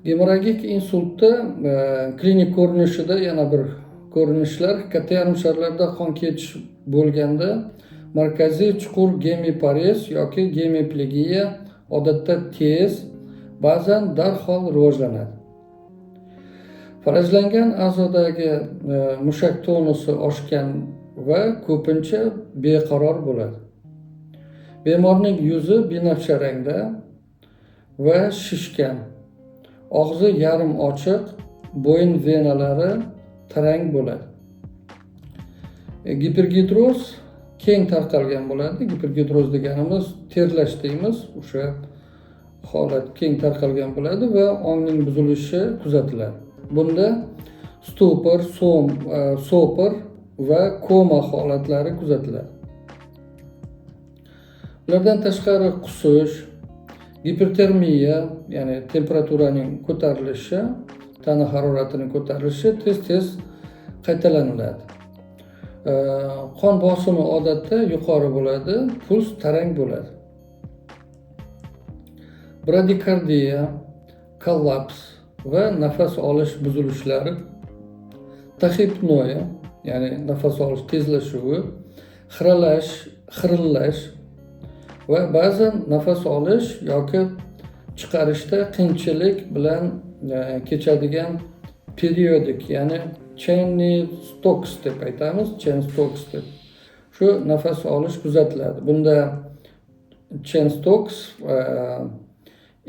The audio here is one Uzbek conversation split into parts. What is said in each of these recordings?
Gemorragik insultda klinik ko'rinishida yana bir ko'rinishlar katta yarim sharlarda qon ketish bo'lganda markaziy chuqur gemiparez yoki gemiplegiya odatda tez, ba'zan darhol rivojlanadi. Farajlangan a'zodagi mushak tonusi oshgan va ko'pincha beqaror bo'ladi. Bemorning yuzi binafsha rangda va shishgan, og'zi yarim ochiq, bo'yin venalari tarang bo'ladi. Gipergidroz keng tarqalgan bo'ladi. Gipergidroz deganimiz terlash deymiz. O'sha holat keng tarqalgan bo'ladi va ongning buzilishi kuzatiladi. Bunda stupor, sopir va koma holatlari kuzatiladi. Ulardan tashqari qusish, gipertermiya, ya'ni temperaturaning ko'tarilishi, tana haroratining ko'tarilishi tez-tez qaytalanadi. Qon bosimi odatda yuqori bo'ladi, puls tarang bo'ladi. Bradikardiya, kollaps va nafas olish buzilishlari, taxipnoya, ya'ni nafas olish tezlashuvi, xirillash va ba'zan nafas olish yoki chiqarishda qiyinchilik bilan kechadigan periodik, ya'ni Cheyne-Stokes deb aytamiz, Cheyne-Stokes deb. Shu nafas olish kuzatiladi. Bunda Cheyne-Stokes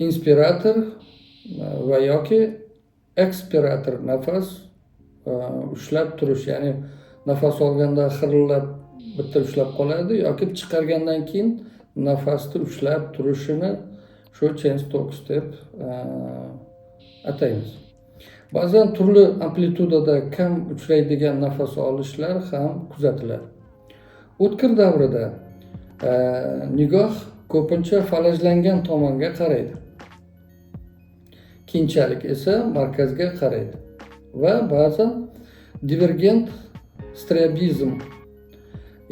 inspirator va yoki ekspirator nafas ushlab turish, ya'ni nafas olganda xirillab bitta ushlab qoladi yoki chiqargandan keyin nafasni ushlab turishini shu Cheyne-Stokes deb ataymiz. Ba'zan turli amplitudada kam uchraydigan nafas olishlar ham kuzatiladi. O'tkir davrida nigoh ko'pincha falajlangan tomonga qaraydi. Keyinchalik esa markazga qaraydi va ba'zan divergent strabizm,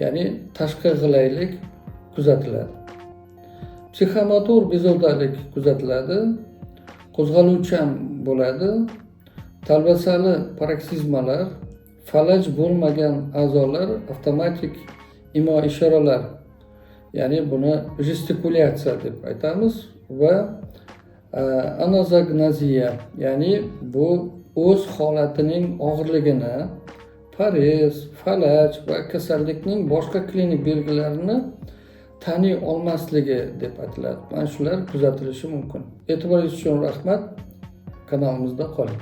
ya'ni tashqi g'ilaylik kuzatiladi. Psixomotor bezovtalik kuzatiladi, qo'zg'aluvchan bo'ladi, talvasali paroksizmalar, falaj bo'lmagan a'zolar, avtomatik imo-ishoralar, ya'ni buni gestikulyatsiya deb aytamiz va anazagnoziya, ya'ni bu o'z holatining og'irligini, parez, falaj va kasallikning boshqa klinik belgilarini taniy olmasligi deb aytiladi. Mana shular kuzatilishi mumkin. E'tiboringiz uchun rahmat. Kanalimizda qoling.